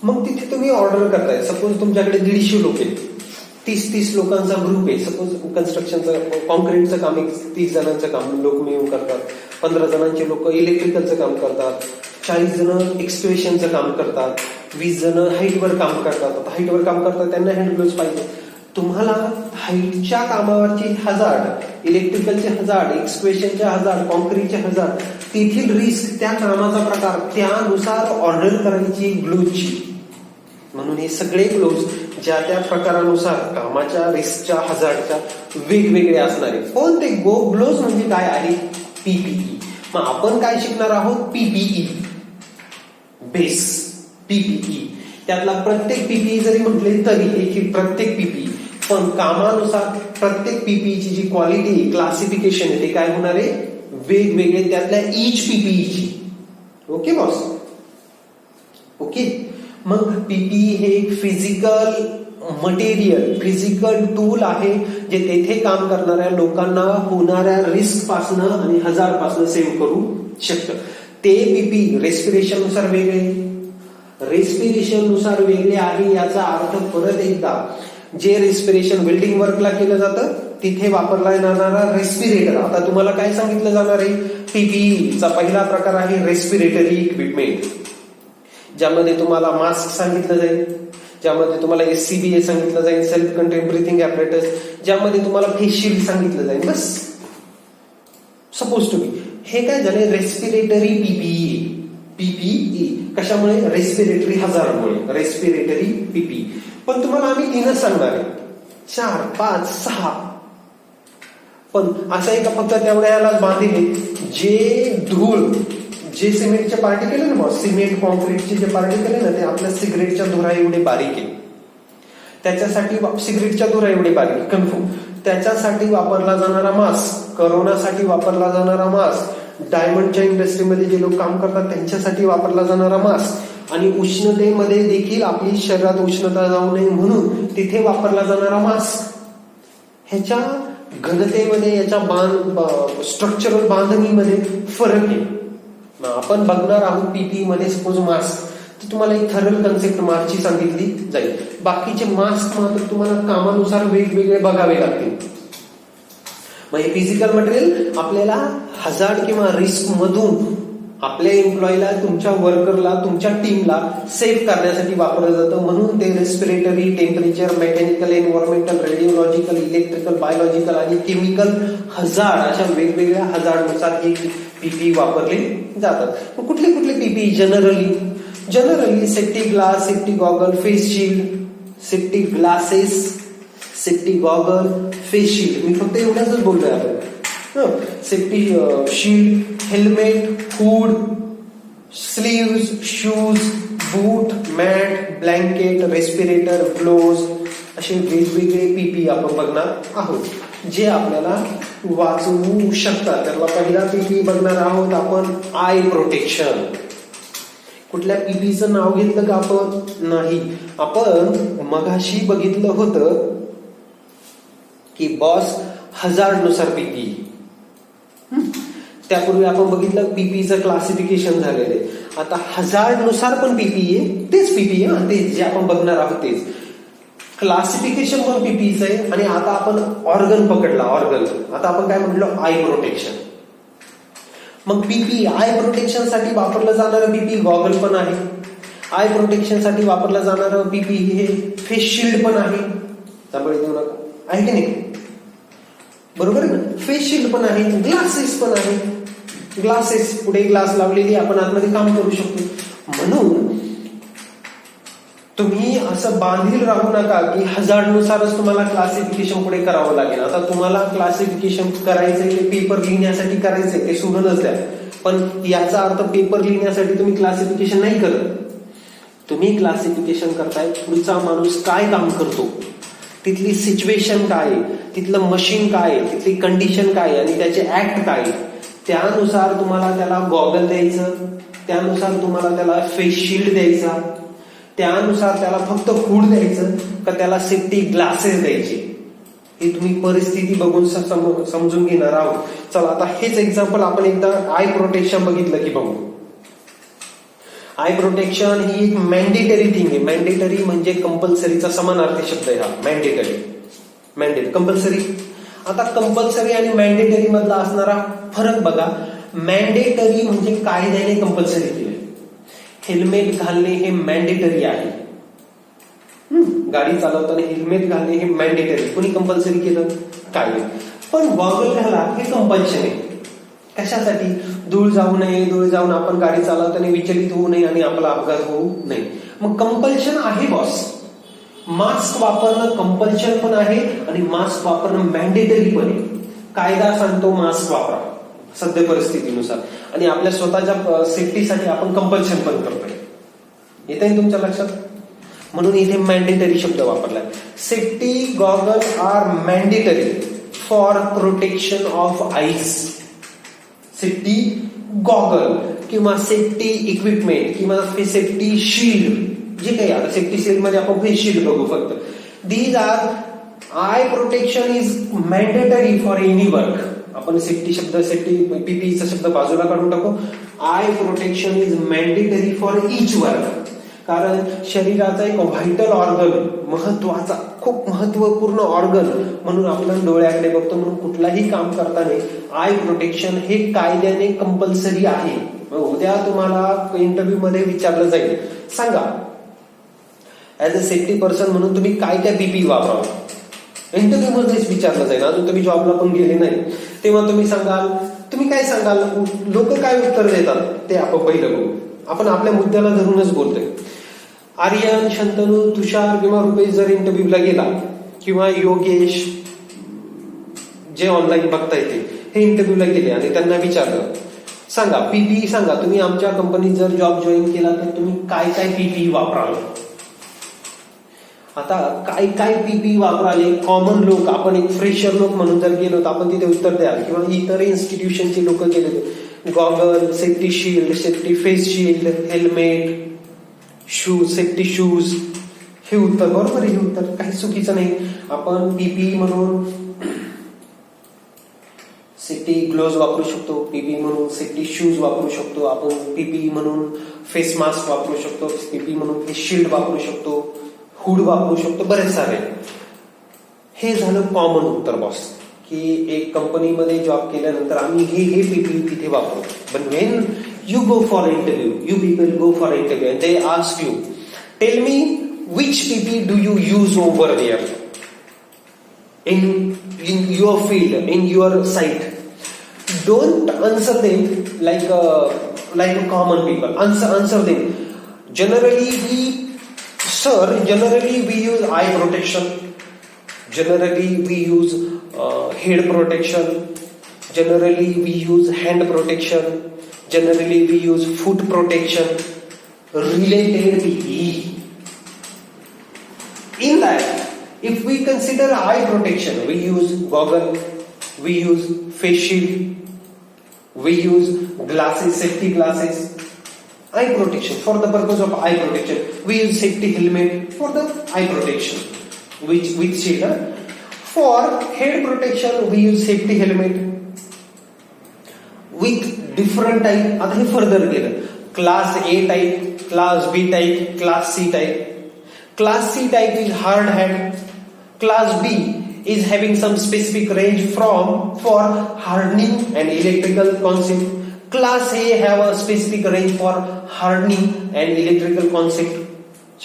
मग तिथे तुम्ही ऑर्डर करताय. सपोज तुमच्याकडे 150 लोक आहेत, 30 लोकांचा ग्रुप आहे. सपोज कन्स्ट्रक्शनचं कॉन्क्रीटचं काम 30 जणांचं काम लोक मिळून करतात, 15 जणांचे लोक इलेक्ट्रिकलचं काम करतात, 40 जण एक्सक्युएशनचं काम करतात, 20 जण हाईटवर काम करतात. आता हाईटवर काम करतात त्यांना हँड ग्लोव्ज पाहिजे. तुम्हाला हाईटच्या कामावरची 1000, इलेक्ट्रिकलचे 1000, एक्सक्युएशनचे 1000, कॉन्क्रीटचे 1000, तेथील रिस्क, त्या कामाचा प्रकार, त्यानुसार ऑर्डर करायची ग्लोव्जची. म्हणून हे सगळे ग्लोव्ज ज्या त्या प्रकारानुसार कामाच्या रिस्कच्या, हजार्डच्या वेगवेगळे असणारे. पण ते ग्लोव्ज म्हणजे काय आहे? पीपीई. मग आपण काय शिकणार आहोत? PPE base. पीपीई त्यातला प्रत्येक पीपीई जरी म्हटले तरी एक प्रत्येक पीपीई, पण कामानुसार प्रत्येक पीपीईची जी क्वालिटी क्लासिफिकेशन आहे ते काय होणार आहे? वेगवेगळे त्यातल्या ईच पीपीईची. Okay boss? ओके. मग पीपीई हे एक फिजिकल मटेरियल, फिजिकल टूल आहे जे तेथे काम करणाऱ्या लोकांना होणाऱ्या रिस्क पासनं आणि हजार्ड पासनं सेव्ह करू शकतं. ते पीपीई रेस्पिरेशन नुसार वेगळे, रेस्पिरेशन नुसार वेगळे आहे. याचा अर्थ परत एकदा, जे रेस्पिरेशन बिल्डिंग वर्कला केलं जातं तिथे वापरला जाणारा रेस्पिरेटर. आता तुम्हाला काय सांगितलं जाणार आहे? पीपीईचा पहिला प्रकार आहे रेस्पिरेटरी इक्विपमेंट, ज्यामध्ये तुम्हाला मास्क सांगितलं जाईल, ज्यामध्ये तुम्हाला SCBA सांगितलं जाईल, सेल्फ कंटेन ब्रीथिंग ॲपरेटस, ज्यामध्ये तुम्हाला फेस शिल्ड सांगितलं जाईल. बस. सपोज टू बी हे काय झाले? Respiratory PPE. पीपीई कशामुळे? रेस्पिरेटरी हजार्डमुळे. Respiratory PPE. पण तुम्हाला आम्ही 3च सांगणार आहे, 4, 5, 6. पण असं आहे का फक्त तेवढ्याला बांधिले? जे धूळ, जे सिमेंटचे पार्टिकल आहे ना, सिमेंट कॉन्क्रीटचे जे पार्टिकल आहे ना, ते आपल्या सिगरेटच्या धुरा एवढे बारीक आहे. त्याच्यासाठी सिगरेटच्या धुरा एवढे बारीक, कन्फर्म. त्याच्यासाठी वापरला जाणारा मास्क, करोनासाठी वापरला जाणारा मास्क, डायमंडच्या इंडस्ट्रीमध्ये जे लोक काम करतात त्यांच्यासाठी वापरला जाणारा मास्क, आणि उष्णतेमध्ये देखील आपली शरीरात उष्णता जाऊ नये म्हणून तिथे वापरला जाणारा मास्क, ह्याच्या घनतेमध्ये, याच्या स्ट्रक्चरल बांधणीमध्ये फरक आहे. आपण बघणार आहोत पीपीई मध्ये सपोज मास्क, तर तुम्हाला एक थरल कन्सेप्ट मास्कची सांगितली जाईल. बाकीचे मास्क मात्र तुम्हाला कामानुसार वेगवेगळे बघावे लागतील. मग हे फिजिकल मटेरियल आपल्याला हजार्ड किंवा रिस्क मधून आपल्या एम्प्लॉईला, तुमच्या वर्करला, तुमच्या टीमला सेव्ह करण्यासाठी वापरलं जातं. म्हणून ते respiratory, temperature, mechanical, environmental, radiological, electrical, biological आणि केमिकल हजार्ड, अशा वेगवेगळ्या हजार्डनुसार हे पीपीई वापरले जातात. कुठले कुठले PPE? Generally safety glass, safety goggle, face shield, safety glasses, safety goggle, face shield. मी फक्त एवढ्याच बोलतोय आपण. Safety shield, helmet, hood, sleeves, shoes, boot, mat, blanket, respirator, gloves, असे वेगवेगळे पीपीई आपण बघणार आहोत जे आपल्याला वाचवू शकतात. त्याला पहिला पीपीई बघणार आहोत आपण, आय प्रोटेक्शन. कुठल्या पीपीईचं नाव घेतलं का आपण? नाही. आपण मगाशी बघितलं होतं की बॉस हजार्ड नुसार पीपीई. त्यापूर्वी आपण बघितलं पीपीईचं क्लासिफिकेशन झालेलं आहे. आता हजार्ड नुसार पण पीपीई आहे, तेच पीपीई आहे, तेच जे आपण बघणार आहोत तेच. क्लासिफिकेशन पण पीपीईचं आहे. आणि आता आपण ऑर्गन पकडला, ऑर्गन. आता आपण काय म्हटलं? Eye protection. मग पीपीई आय प्रोटेक्शन साठी वापरलं जाणारं पीपीई गॉगल पण आहे. आय प्रोटेक्शन साठी वापरलं जाणारं पीपीई हे फेस शिल्ड पण आहे. त्यामुळे देऊ नका, आहे की नाही? बरोबर आहे ना? फेस शिल्ड पण आहे, ग्लासेस पण आहे. ग्लासेस, पुढे ग्लास लावलेली आपण आतमध्ये काम करू शकतो. म्हणून तुम्ही असं बांधील राहू नका की हजार्डनुसारच तुम्हाला क्लासिफिकेशन पुढे करावं लागेल. आता तुम्हाला क्लासिफिकेशन करायचंय ते पेपर लिहिण्यासाठी करायचंय, ते सोडूनच द्या. पण याचा अर्थ पेपर लिहिण्यासाठी तुम्ही क्लासिफिकेशन नाही करत. तुम्ही क्लासिफिकेशन करताय पुढचा माणूस काय काम करतो, तिथली सिच्युएशन काय, तिथलं मशीन काय, तिथली कंडिशन काय आणि त्याचे ऍक्ट काय. त्यानुसार तुम्हाला त्याला गॉगल द्यायचं, त्यानुसार तुम्हाला त्याला फेस शिल्ड द्यायचा, त्यानुसार त्याला फक्त हुड द्यायचं का त्याला सेफ्टी ग्लासेस द्यायचे, हे तुम्ही परिस्थिती बघून समजून घेणार आहोत. चला आता हेच एक्झाम्पल आपण एकदा आय प्रोटेक्शन बघितलं की बघू. आय प्रोटेक्शन ही एक मॅन्डेटरी थिंग आहे. मॅन्डेटरी म्हणजे कंपल्सरीचा समानार्थी शब्द आहे हा. Mandatory compulsory. आता कंपल्सरी आणि मॅन्डेटरी मधला असणारा फरक बघा. मॅन्डेटरी म्हणजे कायद्याने कंपल्सरी केले. हेल्मेट घालणे हे मॅन्डेटरी आहे. गाडी चालवताना हेल्मेट घालणे हे मॅन्डेटरी. कोणी कंपल्सरी केलं? कायदे. पण गॉगल घाला हे कंपल्शन आहे. कशासाठी? धूळ जाऊ नये, धूळ जाऊन आपण गाडी चालवताना विचलित होऊ नये आणि आपला अपघात होऊ नये. मग कंपल्शन आहे बॉस. मास्क वापरणं कंपल्शन पण आहे आणि मास्क वापरणं मॅन्डेटरी पण आहे. कायदा सांगतो मास्क वापरा सद्य परिस्थितीनुसार आणि आपल्या स्वतःच्या सेफ्टीसाठी आपण कंपल्शन पण करतोय. येतंय तुमच्या लक्षात? म्हणून इथे मॅन्डेटरी शब्द वापरलाय. Safety goggle are mandatory for protection of eyes. Safety goggle किंवा सेफ्टी इक्विपमेंट किंवा सेफ्टी शील्ड जे काही. आता सेफ्टी शील्ड मध्ये आपण फेस शील्ड बघू फक्त. These are eye protection is mandatory for any work. आपण सेफ्टी पीपीईचा शब्द बाजूला काढून टाकू. Eye protection is mandatory for each work. कारण शरीराचा एक व्हायटल ऑर्गन, महत्वाचा, खूप महत्वपूर्ण ऑर्गन म्हणून आपण डोळ्याकडे बघतो. म्हणून कुठलाही काम करताना आय प्रोटेक्शन हे कायद्याने कंपल्सरी आहे. उद्या तुम्हाला इंटरव्ह्यू मध्ये विचारलं जाईल, सांगा ऍज अ सेफ्टी पर्सन म्हणून तुम्ही काय काय पीपी वापरावं. इंटरव्ह्यू मध्येच विचारलं जाईल. अजून तुम्ही जॉबला पण गेले नाही तेव्हा तुम्ही सांगाल. तुम्ही काय सांगाल? लोक काय उत्तर देतात ते आपण पहिलं बघू. आपण आपल्या मुद्द्याला धरूनच बोलतोय. आर्यन, शंतनू, तुषार किंवा रुपेश जर इंटरव्ह्यूला गेला किंवा योगेश जे ऑनलाईन बघता येते हे इंटरव्ह्यूला गेले आणि त्यांना विचारलं, सांगा पीपीई सांगा, तुम्ही आमच्या कंपनीत जर जॉब जॉईन केला तर तुम्ही काय काय पीपीई वापराल. आता काय काय पीपीई वापराले कॉमन लोक, आपण एक फ्रेशर लोक म्हणून जर गेलो तर आपण तिथे उत्तर द्याल. किंवा इतर इन्स्टिट्यूशनचे लोक गेले, goggle, safety shield, safety face shield, helmet, shoes, safety shoes, हे उत्तर बरोबर आहे. हे उत्तर काही चुकीचं नाही. आपण पीपीई म्हणून सेफ्टी ग्लोव्ज वापरू शकतो, पीपीई म्हणून सेफ्टी शूज वापरू शकतो, आपण पीपीई म्हणून फेस मास्क वापरू शकतो, पीपीई म्हणून फेस शील्ड वापरू शकतो, हुड वापरू शकतो, बरेच सारे. हे झालं कॉमन उत्तर बॉस, की एक कंपनीमध्ये जॉब केल्यानंतर आम्ही हे पीपीई तिथे वापरू. पण when you go for interview, you people go for interview and they ask you, tell me which PPE do you use over there in your field, in your site. Don't answer them like a common people. Answer them. Generally we use eye protection. Generally we use head protection. Generally we use hand protection. Generally we use foot protection related PPE. In that, if we consider eye protection, we use goggle, we use face shield, we use glasses, safety glasses. Eye protection, for the purpose of eye protection, we use safety helmet for the eye protection. Which shield? For head protection, we use safety helmet with different type. आता हे further गेलं. Class A type, class B type, class C type. Class C type is hard hat. Class B is having some specific range for hardening and electrical concept. Class A have a specific range for hardening and electrical concept.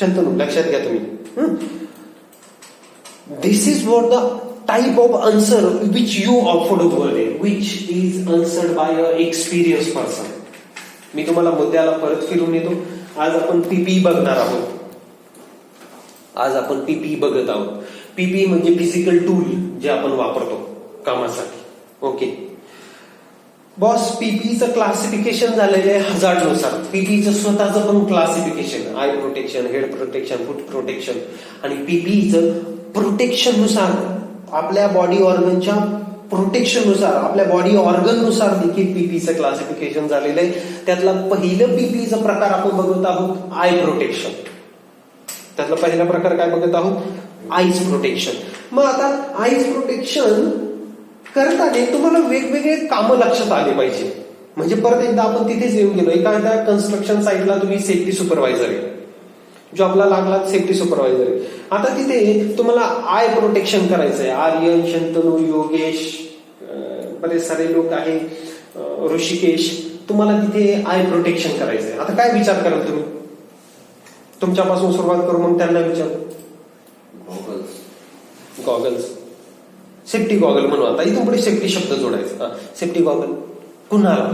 Shantanu लक्षात घ्या तुम्ही. This is what the type of answer which you offered over there, which is answered by an experienced person. मी तुम्हाला मुद्द्याला परत फिरून येतो. आज आपण पीपीई बघणार आहोत. आज आपण पीपीई बघत आहोत. पीपीई म्हणजे फिजिकल टूल जे आपण वापरतो कामासाठी. ओके बॉस, पीपीईचं क्लासिफिकेशन झालेलं आहे हजार्डनुसार. पीपीईचं स्वतःचं पण classification, eye protection, head protection, फूट प्रोटेक्शन. आणि पीपीईचं प्रोटेक्शन नुसार, आपल्या बॉडी ऑर्गनच्या प्रोटेक्शन नुसार, आपल्या बॉडी ऑर्गन नुसार देखील पीपीईचं क्लासिफिकेशन झालेलं आहे. त्यातला पहिलं पीपीईचा प्रकार आपण बघत आहोत आय प्रोटेक्शन. त्यातला पहिला प्रकार काय बघत आहोत? Eyes protection. मग आता आईज प्रोटेक्शन करताना तुम्हाला वेगवेगळे कामं लक्षात आले पाहिजे. म्हणजे परत एकदा आपण तिथेच येऊन गेलो. एखाद्या कन्स्ट्रक्शन साईटला तुम्ही सेफ्टी सुपरवायझर आहे, जॉबला लागला सेफ्टी सुपरवायझर आहे. आता तिथे तुम्हाला आय प्रोटेक्शन करायचंय. आर्यन, शंतनू, योगेश, बरेच सारे लोक आहे, ऋषिकेश, तुम्हाला तिथे आय प्रोटेक्शन करायचंय. आता काय विचार कराल तुम्ही? तुमच्यापासून सुरुवात करू, मग त्यांना विचारू. गॉगल्स, सेफ्टी गॉगल म्हणू. आता इथून पुढे सेफ्टी शब्द जोडायचा. सेफ्टी गॉगल कुणाला?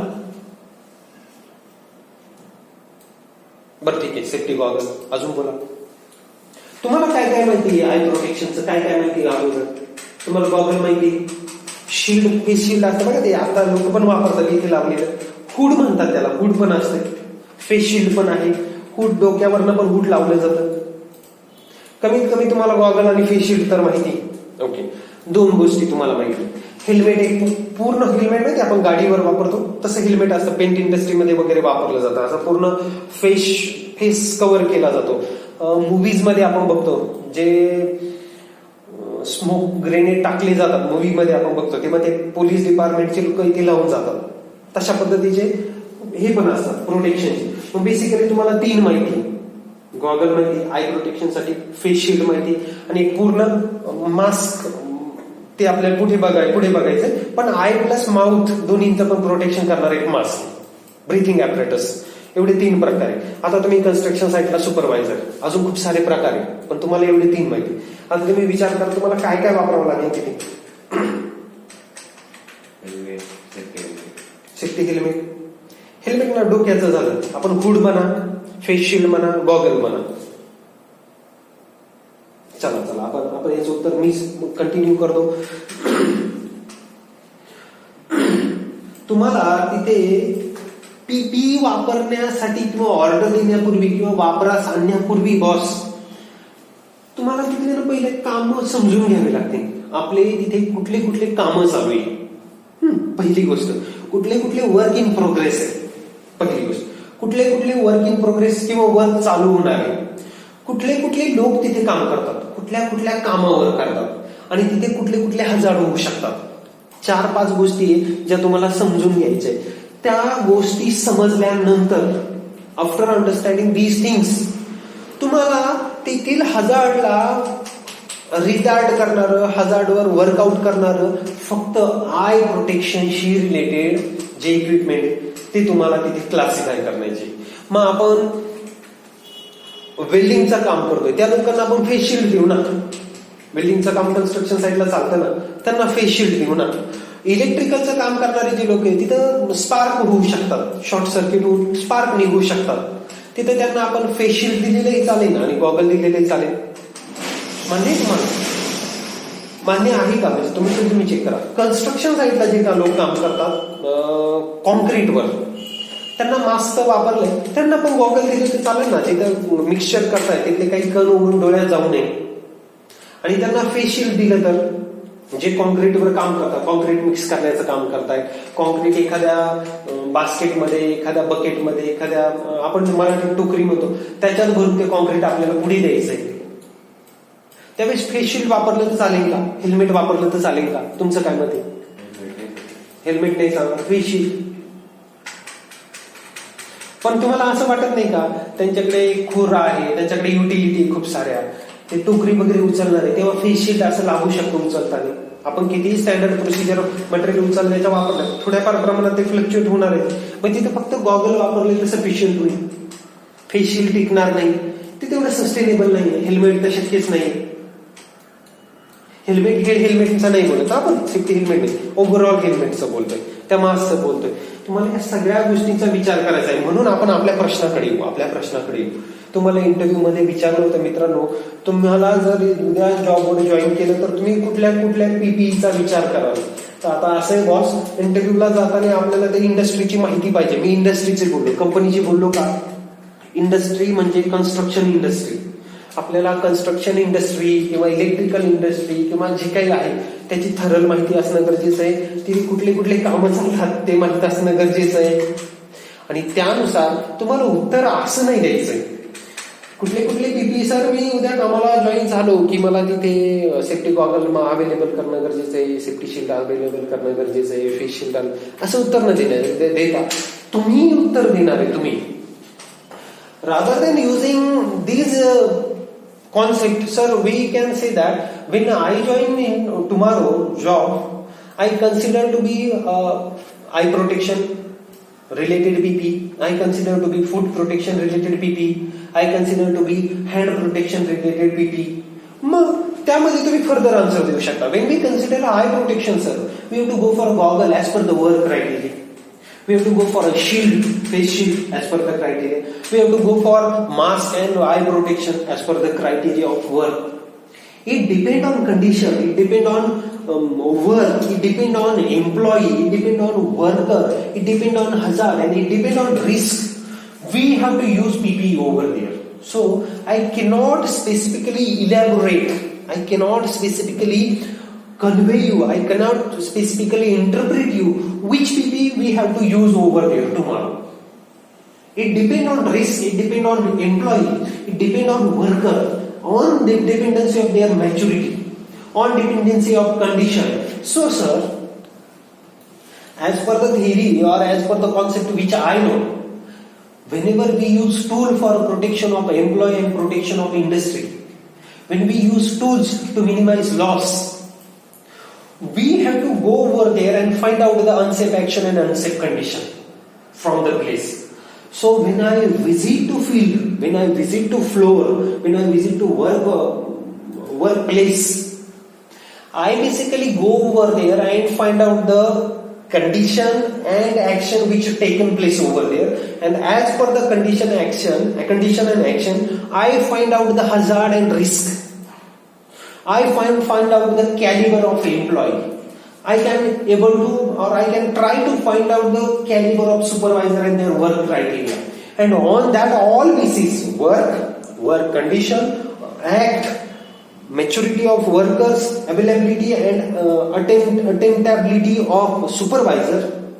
बरं ठीक आहे, सेफ्टी गॉगल. अजून बोला, तुम्हाला काय काय माहिती आहे आय प्रोटेक्शनचं? काय काय माहिती आहे अगोदर? तुम्हाला गॉगल माहिती, शिल्ड, हे शिल्ड असतं बघा, ते आता लोक पण वापरतात इथे लावलेलं. हुड म्हणतात त्याला, हुड पण असते, फेस शिल्ड पण आहे, हुड, डोक्यावरनं पण हुड लावलं जातं. कमीत कमी तुम्हाला गॉगल आणि फेस शिल्ड तर माहिती. ओके, दोन गोष्टी तुम्हाला माहिती. हेल्मेट, एक पूर्ण हेल्मेट नाही, आपण गाडीवर वापरतो तसं हेल्मेट असतं, पेंट इंडस्ट्रीमध्ये वगैरे वापरलं जातं. असं पूर्ण फेस कव्हर केला जातो. मूवीज मध्ये आपण बघतो, जे स्मोक ग्रेनेड टाकले जातात मूवीमध्ये आपण बघतो, तेव्हा ते पोलीस डिपार्टमेंटचे लोक इथे लावून जातात. तशा पद्धतीचे हे पण असतात प्रोटेक्शनचे. मग बेसिकली तुम्हाला तीन माहिती, गॉगल माहिती आय प्रोटेक्शनसाठी, फेस शिल्ड माहिती, आणि एक पूर्ण मास्क, ते आपल्याला पुढे बघायचं, पण आय प्लस माउथ दोन्हींचं पण प्रोटेक्शन करणार एक मास्क, ब्रीथिंग ॲपरेटस. एवढे तीन प्रकार आहे. आता तुम्ही कन्स्ट्रक्शन साईटला सुपरवायझर, अजून खूप सारे प्रकार आहे, पण तुम्हाला एवढे तीन माहिती. आता तुम्ही विचार करा तुम्हाला काय काय वापरावं लागेल तिथे. सेफ्टी हेल्मेट, हेल्मेट ना डोक्याचं झालं, आपण हुड म्हणा, फेस शिल्ड म्हणा, गॉगल म्हणा. चला आपण याचं उत्तर मी कंटिन्यू करतो. तुम्हाला तिथे पीपीई वापरण्यासाठी किंवा ऑर्डर देण्यापूर्वी किंवा वापरास आणण्यापूर्वी बॉस तुम्हाला तिथे पहिले काम समजून घ्यावे लागतील. आपले तिथे कुठले कुठले कामं चालू आहे. पहिली गोष्ट, कुठले कुठले वर्क इन प्रोग्रेस आहे. पहिली गोष्ट, कुठले कुठले वर्क इन प्रोग्रेस किंवा वर्क चालू होणार आहे. कुठले कुठले लोक तिथे काम करतात, कुठल्या कुठल्या कामावर करतात, आणि तिथे कुठले कुठले हजार्ड होऊ शकतात. 4-5 गोष्टी ज्या तुम्हाला समजून घ्यायच्या. त्या गोष्टी समजल्यानंतर, आफ्टर अंडरस्टँडिंग दीज थिंग्स, तुम्हाला तेथील हजार्डला रिटार्ड करणारं, हजार्डवर वर्कआउट करणारं फक्त आय प्रोटेक्शनशी रिलेटेड जे इक्विपमेंट ते तुम्हाला तिथे क्लासिफाय करण्याचे. मग आपण वेल्डिंगचं काम करतोय, त्या लोकांना आपण फेस शिल्ड देऊ ना. वेल्डिंगचं काम कन्स्ट्रक्शन साईडला चालतं ना, त्यांना फेस शिल्ड देऊ ना. इलेक्ट्रिकलचं काम करणारे जे लोक आहेत तिथं स्पार्क होऊ शकतात, शॉर्ट सर्किट होऊन स्पार्क निघू शकतात, तिथे त्यांना आपण फेस शिल्ड दिलेलंही चालेल आणि गॉगल दिलेलंही चालेल. मान्य तुम्हाला? मान्य आहे का? म्हणजे तुम्ही चेक करा. कन्स्ट्रक्शन साईडला जे का लोक काम करतात कॉन्क्रीटवर, त्यांना मास्क वापरलंय, त्यांना पण गॉगल दिले तर चालेल ना. तिथं मिक्सचर करताय, तिथले काही कण उडून डोळ्यात जाऊ नये. आणि त्यांना फेस शिल्ड दिलं तर, जे कॉन्क्रीटवर काम करतात, कॉन्क्रीट मिक्स करण्याचं काम करताय, कॉन्क्रीट एखाद्या बास्केटमध्ये, एखाद्या बकेटमध्ये, एखाद्या आपण मराठी टोकरी म्हणतो त्याच्यात भरून ते कॉन्क्रीट आपल्याला पुढे द्यायचंय, त्यावेळेस फेस शिल्ड वापरलं तर चालेल का? हेल्मेट वापरलं तर चालेल का? तुमचं काय मत आहे? हेल्मेट नाही चालणार, फेस शिल्ड. पण तुम्हाला असं वाटत नाही का त्यांच्याकडे खुरा आहे, त्यांच्याकडे युटिलिटी खूप साऱ्या, ते टोकरी वगैरे उचलणार आहे, तेव्हा फेस शिल्ड असं लागू शकतो उचलताना. आपण कितीही स्टँडर्ड प्रोसिजर मटेरियल उचलण्याच्या वापरण्यात थोड्याफार प्रमाणात ते फ्लक्च्युएट होणार आहे. पण तिथे फक्त गॉगल वापरले तर सफिशियंट होईल. फेस शिल्ड टिकणार नाही, ते तेवढं सस्टेनेबल नाहीये. हेल्मेट तर शक्यच नाही. हेल्मेट हे हेल्मेटचं नाही बोलत आपण, सेफ्टी हेल्मेट नाही, ओव्हरऑल हेल्मेटचं बोलतोय, त्या मास्कचं बोलतोय. तुम्हाला या सगळ्या गोष्टींचा विचार करायचा आहे. म्हणून आपण आपल्या प्रश्नाकडे येऊ. तुम्हाला इंटरव्ह्यू मध्ये विचारलं होतं मित्रांनो, तुम्हाला जर उद्या जॉबवर जॉईन केलं तर तुम्ही कुठल्या कुठल्या पीपीईचा विचार कराल. तर आता असं आहे बॉस, इंटरव्ह्यूला जाताना आपल्याला ते इंडस्ट्रीची माहिती पाहिजे. मी इंडस्ट्रीचे बोललो, कंपनीची बोललो का? इंडस्ट्री म्हणजे कन्स्ट्रक्शन इंडस्ट्री. आपल्याला कन्स्ट्रक्शन इंडस्ट्री किंवा इलेक्ट्रिकल इंडस्ट्री किंवा जे काही आहे त्याची थरल माहिती असणं गरजेचं आहे. तिथे कुठले कुठले कामं चालतात ते माहित असणं गरजेचं आहे. आणि त्यानुसार तुम्हाला उत्तर असं नाही द्यायचंय कुठले कुठले पीपी सर, मी उद्या कामाला जॉईन झालो की मला तिथे सेफ्टी गॉगल अवेलेबल करणं गरजेचं आहे, सेफ्टी शील्ड अवेलेबल करणं गरजेचं आहे, फेस शील्ड असं उत्तर न देता तुम्ही उत्तर देणार आहे. तुम्ही rather than using these concept, sir, we can say that when I join in tomorrow job, I consider to be eye protection related PP, I consider to be food protection related PP, I consider to be hand protection related PP. मग त्यामध्ये तुम्ही further answer देऊ शकता. When we consider eye protection, sir, we have to go for a goggle as per the work criteria. We have to go for a shield, face shield as per the criteria. We have to go for mask and eye protection as per the criteria of work. It depends on condition, it depends on work, it depends on employee, it depends on worker, it depends on hazard, and it depends on risk. We have to use PPE over there. So I cannot specifically elaborate, I cannot specifically convey you, I cannot specifically interpret you which PPE we have to use over there tomorrow. It depends on risk, it depends on employee, it depends on worker, on the dependency of their maturity, on dependency of condition. So sir, as per the theory or as per the concept which I know, whenever we use tool for protection of employee and protection of industry, when we use tools to minimize loss, we have to go over there and find out the unsafe action and unsafe condition from the place. So when I visit to field, when I visit to floor, when I visit to workplace, I basically go over there and find out the condition and action which taken place over there, and as per the condition and action, I find out the hazard and risk. I find out the caliber of employee. I can try to find out the caliber of supervisor and their work criteria. And on that all basis, work condition, act, maturity of workers, availability and attemptability of supervisor,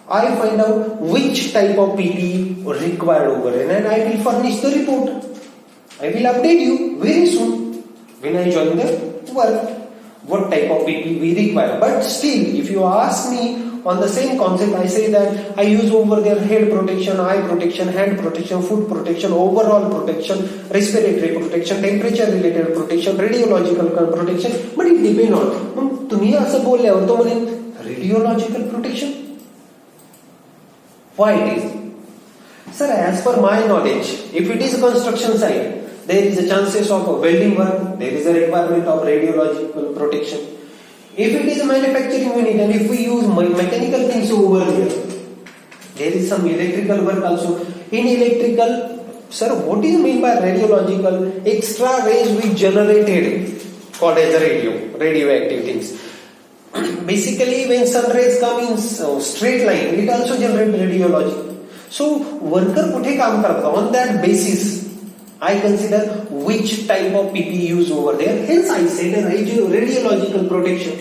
I find out which type of PPE required over there, and I will furnish the report. I will update you very soon. When I join the work, what type of PPE we require. But still, if you ask me on the same concept, I say that I use over there head protection, eye protection, hand protection, foot protection, overall protection, respiratory protection, temperature related protection, radiological protection. But it depends on. तुम्ही असं बोलल्यावर तो म्हणेल radiological protection. Why it is? Sir, as per my knowledge, if it is a construction site, there is a chances of welding work, there is a requirement of radiological protection. If it is a manufacturing unit and if we use mechanical things over here, there is some electrical work also. In electrical, sir, what is meant by radiological? Extra rays we generated called as a radioactive things. Basically, when sun rays come in straight line, it also generates radiology. So, worker कुठे काम करतात? On that basis, I consider which type of PPE used over there. Hence, I said radiological protection.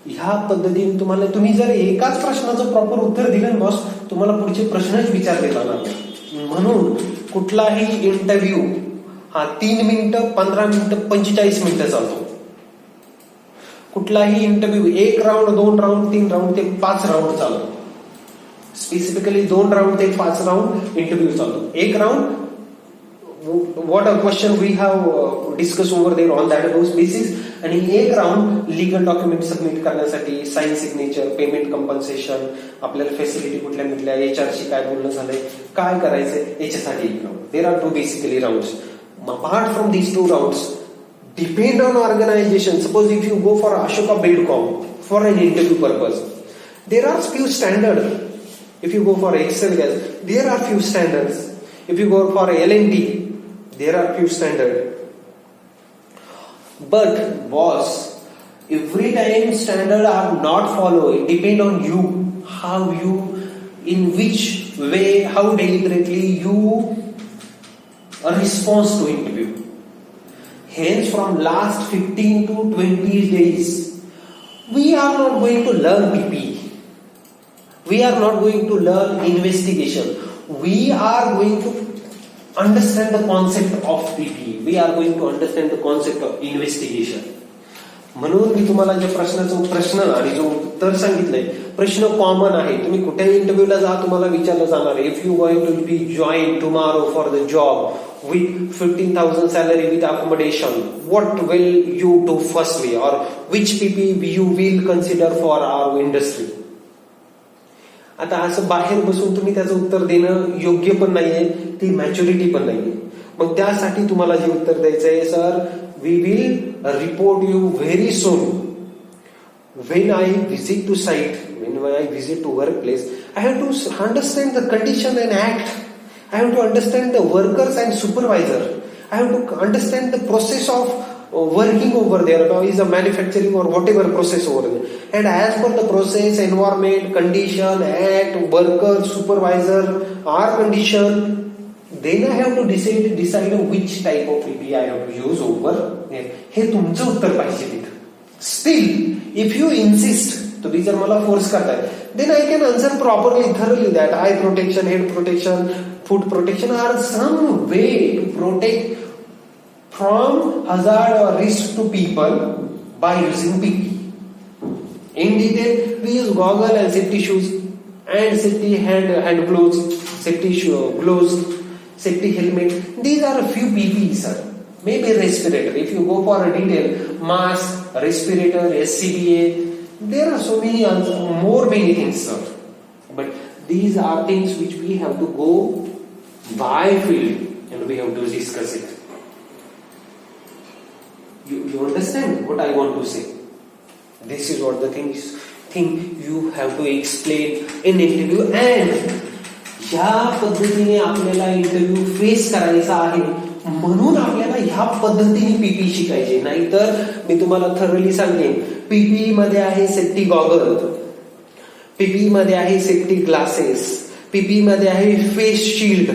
ह्या पद्धतीने तुम्ही जर एकाच प्रश्नाचं proper उत्तर दिलं बॉस, तुम्हाला पुढचे प्रश्नच विचारले जाणार नाही. म्हणून कुठलाही इंटरव्ह्यू हा 3 मिनिटं, 15 मिनिटं, 45 मिनिटं चालतो. कुठलाही इंटरव्ह्यू 1 राऊंड, 2 राऊंड, 3 राऊंड ते 5 राऊंड चालतो. स्पेसिफिकली 2 राऊंड ते 5 राऊंड इंटरव्ह्यू चालतो. 1 round what a question we have discussed over there on that basis, आणि 1 राऊंड लीगल डॉक्युमेंट सबमिट करण्यासाठी, साइन सिग्नेचर, पेमेंट कंपन्सेशन, आपल्याला फॅसिलिटी कुठल्या मिळल्या, HR शी काय बोलणं झालंय, काय करायचंय याच्यासाठी 1 round. There are 2 basically rounds. Apart from these 2 rounds, depend on organization. Suppose if you go for Ashoka Buildcom for an interview purpose, there are few standards. If you go for Excel Gas, there are few standards. If you go for L&T, there are few standards. But boss, every time standard are not followed. It depend on you, how you, in which way, how deliberately you respond to interview. Hence, from last 15 to 20 days, we are not going to learn PPE. We are not going to learn investigation. We are going to understand the concept of PP. We are going to understand the concept of investigation. म्हणून मी तुम्हाला ज्या प्रश्न आणि जो उत्तर सांगितलंय, प्रश्न कॉमन आहे. तुम्ही कुठेही इंटरव्ह्यूला जा, तुम्हाला विचारलं जाणार, if you going to be join tomorrow for the job with 15,000 salary with accommodation, what will you do firstly, or which PP you will consider for our industry. आता असं बाहेर बसून तुम्ही त्याचं उत्तर देणं योग्य पण नाहीये, ती मॅच्युरिटी पण नाहीये. मग त्यासाठी तुम्हाला जे उत्तर द्यायचंय, sir we will report you very soon. When I visit to site, when I visit to workplace, I have to understand the condition and act. I have to understand the workers and supervisor. I have to understand the process of working over there, is a manufacturing or whatever process over there. And as per the process, environment, condition, act, worker, supervisor, or condition, then I have to decide which type of PP I have to use over there. हे तुमचं उत्तर पाहिजे तिथं. Still, if you insist, तुम्ही जर मला force करताय, then I can answer properly, thoroughly that eye protection, head protection, foot protection are some way to protect from hazard or risk to people by using PP. In detail, we use goggle and safety shoes and safety hand gloves, safety gloves, safety helmet. These are a few PPEs, sir. Maybe respirator. If you go for a detail, mask, respirator, SCBA, there are so many many things, sir. But these are things which we have to go by field and we have to discuss it. You understand what I want to say? This is what the thing you have to explain in interview. And ह्या पद्धतीने आपल्याला interview face करायचा आहे, म्हणून आपल्याला ह्या पद्धतीने पीपी शिकायचे. नाहीतर मी तुम्हाला थरली सांगेन, पीपी मध्ये आहे सेफ्टी गॉगल, पीपी मध्ये आहे सेफ्टी ग्लासेस, पीपी मध्ये आहे फेस शिल्ड,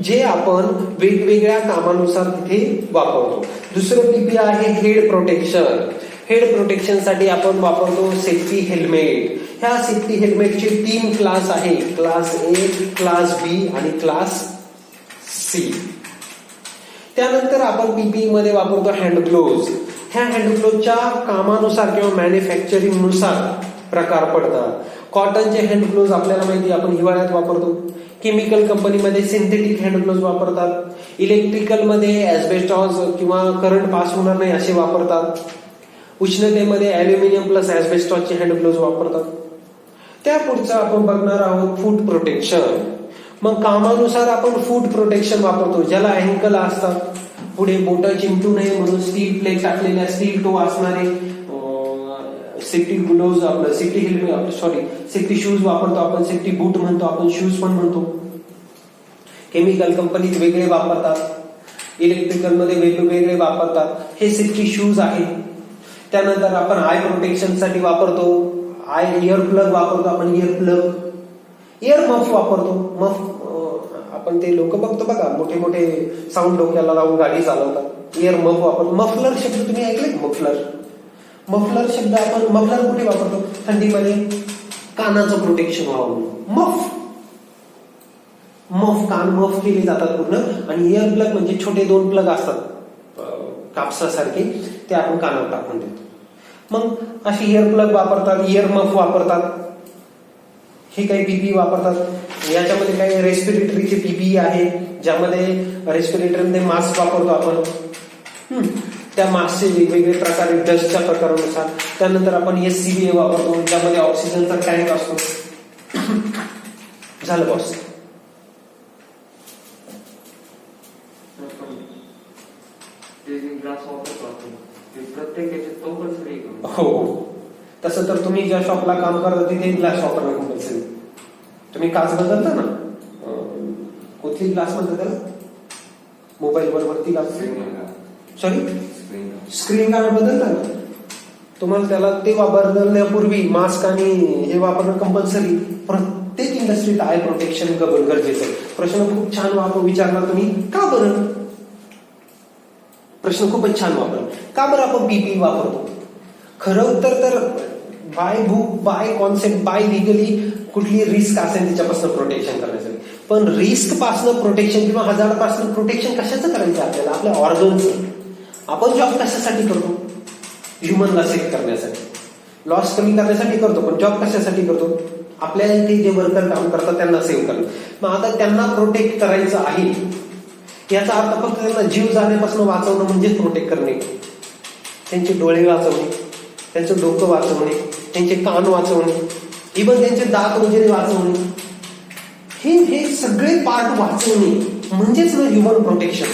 जे आपण वेगवेगळ्या कामानुसार तिथे वापरतो. दुसरं पीपी आहे हेड प्रोटेक्शन. हेड प्रोटेक्शन साठी आपण वापरतो सेफ्टी हेल्मेट. ह्या सेफ्टी हेल्मेटचे 3 क्लास आहे, क्लास ए, क्लास बी आणि क्लास सी. त्यानंतर आपण पीपी मध्ये वापरतो हँड ग्लोव्ज. ह्या हँड ग्लोव्हच्या कामानुसार किंवा मॅन्युफॅक्चरिंग नुसार प्रकार पडतात. कॉटनचे हँड ग्लोव्ज आपल्याला माहिती, आपण हिवाळ्यात वापरतो. केमिकल कंपनीमध्ये सिंथेटिक हँड ग्लोव्ज वापरतात. इलेक्ट्रिकल मध्ये ऍस्बेस्टॉस किंवा करंट पास होणार नाही असे वापरतात. उष्णतेमध्ये अल्युमिनियम प्लस ऍस्बेस्टॉसचे हँड ग्लोव्ज वापरतात. त्या पुढचं आपण बघणार आहोत फूट प्रोटेक्शन. मग कामानुसार आपण फूट प्रोटेक्शन वापरतो, ज्याला अँकल असतात, पुढे बोट चिमटू नये म्हणून स्टील प्लेट टाकलेल्या, स्टील टो असणारे सेफ्टी ग्लोव्ज, आपलं सेफ्टी हेल्मेट, सेफ्टी शूज वापरतो आपण. सेफ्टी बूट म्हणतो आपण, शूज पण म्हणतो. केमिकल कंपनीत वेगळे वापरतात, इलेक्ट्रिकल मध्ये वेगवेगळे वापरतात. हे सेफ्टी शूज आहे. त्यानंतर आपण आय प्रोटेक्शन साठी वापरतो इयर प्लग वापरतो आपण, इयर प्लग. इयर मफ वापरतो. मफ आपण ते लोक बघतो बघा, मोठे मोठे साऊंड डोक्याला लावून गाडी चालवतात, इयर मफ वापरतो. मफलर शब्द तुम्ही ऐकले? मफलर. मफलर शब्द आपण मफलर कुठे वापरतो? थंडीमध्ये कानाचं प्रोटेक्शन व्हावं. मफ कान मफ केले जातात पूर्ण. आणि इयर प्लग म्हणजे छोटे 2 प्लग असतात कापसासारखे, ते आपण कानावर टाकून देतो. मग अशी इयर प्लग वापरतात, इयर मफ वापरतात. हे काही पीपी वापरतात. याच्यामध्ये काही रेस्पिरेटरीचे पीपी आहे, ज्यामध्ये रेस्पिरेटरमध्ये मास्क वापरतो आपण. त्या मास्कचे वेगवेगळे प्रकार, डस्टच्या प्रकारानुसार. त्यानंतर आपण SCBA वापरतो, ज्यामध्ये ऑक्सिजनचा टँक असतो. झालं बॉस. हो, तसं तर तुम्ही ज्या शॉपला काम करता तिथे ग्लास वापरणं कंपल्सरी. तुम्ही काच बदलता ना, कुठली ग्लास म्हणतात त्याला, मोबाईल वर वरती ग्लास, सॉरी स्क्रीन गार्ड बदलता ना, तुम्हाला त्याला ते बदलण्यापूर्वी मास्क आणि हे वापरणं कंपल्सरी. प्रत्येक इंडस्ट्रीत आय प्रोटेक्शन गरजेचं आहे. प्रश्न खूप छान विचारला तुम्ही, का बरं? प्रश्न खूपच छान वापरला. का बरं आपण पीपी वापरतो? खरं उत्तर तर by book, by concept, by legally कुठली रिस्क असेल त्याच्यापासून प्रोटेक्शन करण्यासाठी. पण रिस्क पासनं प्रोटेक्शन किंवा हजार्ड पासनं प्रोटेक्शन कशाचं करायचं आपल्याला? आपल्या ऑर्गनचं. आपण जॉब कशासाठी करतो? ह्युमनला सेव्ह करण्यासाठी, लॉस कमी करण्यासाठी करतो. पण जॉब कशासाठी करतो? आपल्या इथे जे वर्कर काम करतात त्यांना सेव्ह करणं. मग आता त्यांना प्रोटेक्ट करायचं आहे, याचा अर्थ फक्त त्यांना जीव जाण्यापासून वाचवणं म्हणजेच प्रोटेक्ट करणे. त्यांचे डोळे वाचवणे, त्यांचं डोकं वाचवणे, त्यांचे कान वाचवणे, इव्हन त्यांचे दात वगैरे वाचवणे, हे सगळे पार्ट वाचवणे म्हणजेच ना ह्युमन प्रोटेक्शन.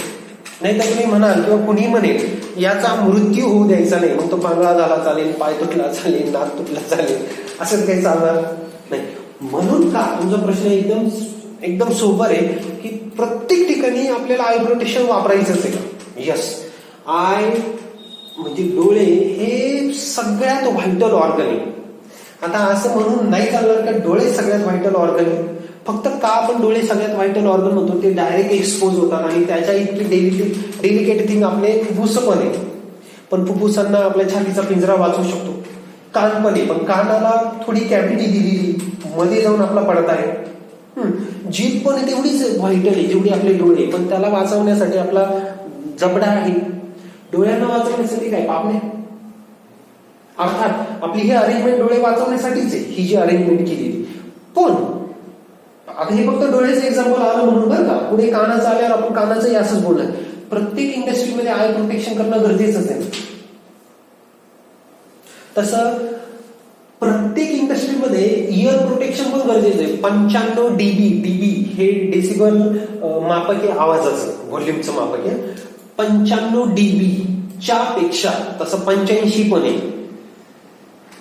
नाही तर तुम्ही म्हणाल किंवा कुणी म्हणेल याचा मृत्यू होऊ द्यायचा नाही, मग तो पांगळा झाला चालेल, पाय तुटला चालेल, नाक तुटला चालेल, असं काही चालणार नाही. म्हणून का तुमचा प्रश्न एकदम सोबर आहे की प्रत्येक ठिकाणी आपल्याला आय प्रोटेक्शन वापरायचंच आहे का? यस. आय म्हणजे डोळे हे सगळ्यात व्हायटल ऑर्गन आहे. आता असं म्हणून नाही चालणार का डोळे सगळ्यात व्हायटल ऑर्गन आहे. फक्त का आपण डोळे सगळ्यात व्हायटल ऑर्गन म्हणतो? ते डायरेक्ट एक्सपोज होतात आणि त्याच्या इतकी डेलिकेट थिंग आपले फुफ्फुस पण आहे. पण फुफ्फुसांना आपल्या छातीचा पिंजरा वाचू शकतो. कान पण आहे, पण कानाला थोडी कॅव्हिटी दिलेली, मध्ये जाऊन आपला पडत आहे. जीभ पण तेवढीच व्हायटल आहे जेवढी आपले डोळे, पण त्याला वाचवण्यासाठी आपला जबडा आहे. डोळ्यांना वाचवण्यासाठी काय पापणे? अर्थात आपली ही अरेंजमेंट डोळे वाचवण्यासाठीच आहे, ही जी अरेंजमेंट केलेली. पण आता हे फक्त डोळ्याचं एक्झाम्पल आलं म्हणून बरं का. पुढे कानाचं आल्यावर आपण कानाचंही असंच बोलणार. प्रत्येक इंडस्ट्रीमध्ये आय प्रोटेक्शन करणं गरजेचंच आहे. तसं प्रत्येक इंडस्ट्रीमध्ये इयर प्रोटेक्शन पण गरजेचं आहे. 95 डीबी हे डेसिबल मापक आहे आवाजाचं, व्हॉल्यूमचं मापक आहे. 95 डीबीच्या पेक्षा तसं 85 पण आहे.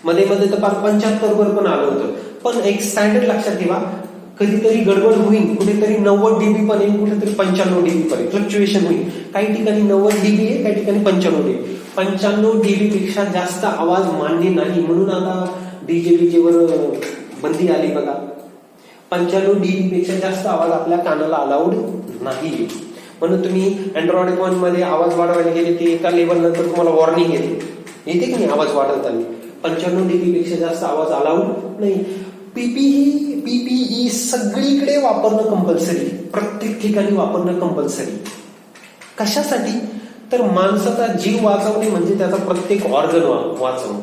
मध्ये तर 75 वर पण आलं होतं. पण एक स्टँडर्ड लक्षात ठेवा, कधीतरी गडबड होईल, कुठेतरी 90 डीबी पण येईल, कुठेतरी 95 डीबी पण येईल, फ्लक्च्युएशन होईल. काही ठिकाणी 90 डीबी आहे, काही ठिकाणी 95 डीबी. 95 डीबी पेक्षा जास्त आवाज मान्य नाही, म्हणून आता डीजे वर बंदी आली बघा. 95 डीबी पेक्षा जास्त आवाज आपल्या कानाला अलाउड नाही. म्हणून तुम्ही अँड्रॉइड फोन मध्ये आवाज वाढवायला गेले की एका लेवल नंतर तुम्हाला वॉर्निंग येते की नाही आवाज वाढवताना. 95 डीबी पेक्षा जास्त आवाज अलाउड नाही. पीपीई सगळीकडे वापरणं कंपल्सरी, प्रत्येक ठिकाणी वापरणं कंपल्सरी. कशासाठी? तर माणसाचा जीव वाचवणे म्हणजे त्याचा प्रत्येक ऑर्गन वाचवणं.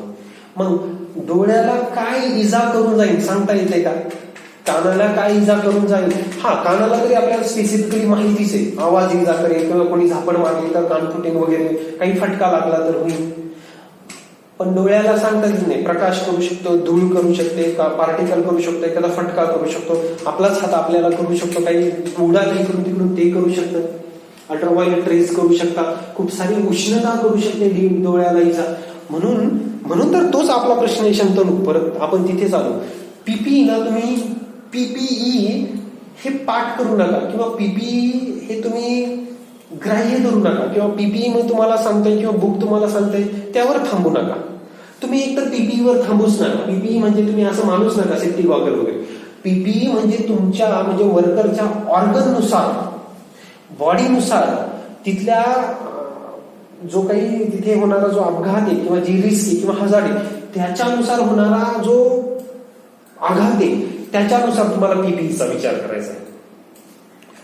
मग डोळ्याला काय इजा करून जाईल सांगता येते का? कानाला काय इजा करून जाईल? हा, कानाला तरी आपल्याला स्पेसिफिकली माहितीच आहे, आवाज इजा करेल किंवा कोणी झापड मारली तर कान फुटेल वगैरे, काही फटका लागला तर होईल. पण डोळ्याला सांगता येत नाही. प्रकाश करू शकतो, धूळ करू शकते, पार्टिकल करू शकतो, एखादा फटका करू शकतो, आपलाच हात आपल्याला करू शकतो, काही उडाल इकडून तिकडून ते करू शकतं, अल्ट्राव्हायोलेट रेज करू शकता, खूप सारी उष्णता करू शकते डोळ्याला इजा. म्हणून तर तोच आपला प्रश्न आहे शंतनू. परत आपण तिथेच आलो. पीपीई ना, तुम्ही पीपीई हे पाठ करू नका किंवा पीपीई हे तुम्ही ग्राह्य धरू नका किंवा पीपीई मग तुम्हाला सांगताय किंवा बुक तुम्हाला सांगताय त्यावर थांबू नका. तुम्ही एकतर पीपीई वर थांबूच नका. पीपीई म्हणजे तुम्ही असं मानूच नका सेफ्टी गॉगल वगैरे. पीपीई म्हणजे तुमच्या म्हणजे वर्करच्या ऑर्गननुसार, बॉडीनुसार, तिथल्या जो काही तिथे होणारा जो अपघात आहे किंवा जी रिस्क आहे किंवा हजार्ड आहे त्याच्यानुसार होणारा जो आघात आहे त्याच्यानुसार तुम्हाला पीपीईचा विचार करायचा आहे.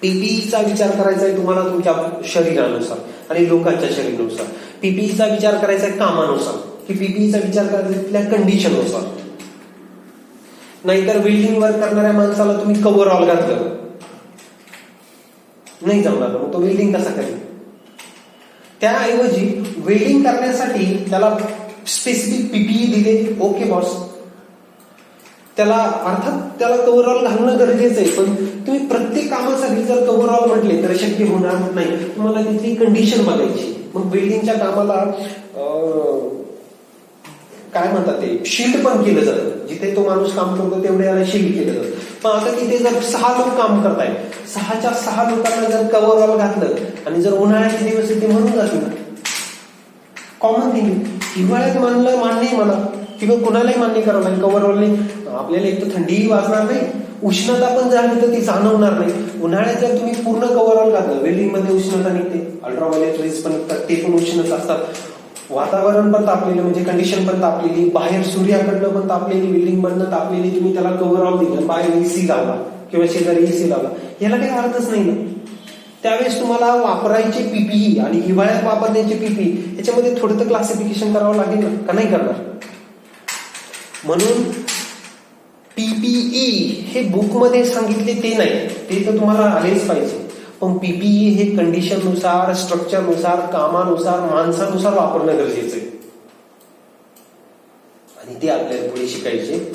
पीपीईचा विचार करायचा आहे तुम्हाला तुमच्या शरीरानुसार आणि लोकांच्या शरीरानुसार. पीपीईचा विचार करायचा आहे कामानुसार, की पीपीईचा विचार करायचा तिथल्या कंडिशननुसार. नाहीतर वेल्डिंग वर्क करणाऱ्या माणसाला तुम्ही कव्हरऑल घातलं नाही जमणार, मग तो वेल्डिंग कसा करेल? त्याऐवजी वेल्डिंग करण्यासाठी त्याला स्पेसिफिक पीपीई दिले, ओके बॉस, त्याला अर्थात त्याला कव्हरऑल घालणं गरजेचं आहे. पण तुम्ही प्रत्येक कामासाठी जर कव्हरऑल म्हटले तर शक्य होणार नाही. तुम्हाला तिथली कंडिशन बघायची. मग वेल्डिंगच्या कामाला काय म्हणतात ते शील्ड पण केलं जातं. जिथे तो माणूस काम करतो तेवढ्याला शील्ड केलं जातं. पण आता तिथे जर 6 लोक काम करताय, 6च्या 6 लोकांना जर कव्हरऑल घातलं आणि जर उन्हाळ्याचे दिवस ते म्हणून जातील ना, कॉमन थिंग. हिवाळ्यात मान्य मला किंवा कुणालाही मान्य करावं लागेल कव्हरऑलने. आपल्याला एक तर थंडीही वाजणार नाही, उष्णता पण झाली तर ती जाणवणार नाही. उन्हाळ्यात जर तुम्ही पूर्ण कव्हरऑल घातलं, वेल्डिंग मध्ये उष्णता निघते, अल्ट्राव्हायोलेट रेज पण निघतात, ते पण उष्णता असतात. वातावरण पण तापलेलं म्हणजे कंडिशन पण तापलेली, बाहेर सूर्याकडनं पण तापलेली, वेल्डिंग मधनं तापलेली, तुम्ही त्याला कव्हरऑल दिलं, बाहेर एसी लावला, किंवा शेजारी एसी लावला, याला काही अर्थच नाही ना. त्यावेळेस तुम्हाला वापरायचे पीपीई आणि हिवाळ्यात वापरण्याचे पीपीई याच्यामध्ये थोडं तर क्लासिफिकेशन करावं लागेल ना, का नाही करणार? म्हणून पीपीई हे बुकमध्ये सांगितले ते नाही, ते तर तुम्हाला आलेच पाहिजे. पण पीपीई हे कंडिशननुसार, स्ट्रक्चरनुसार, कामानुसार, माणसानुसार वापरणं गरजेचं आहे. आणि ते आपल्याला पुढे शिकायचे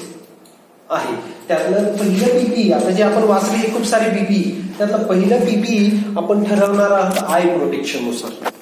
आहे. त्यातलं पहिलं पीपीई, आता जे आपण वाचले खूप सारे पीपीई, त्यातलं पहिलं पीपीई आपण ठरवणार आहोत आय प्रोटेक्शन नुसार.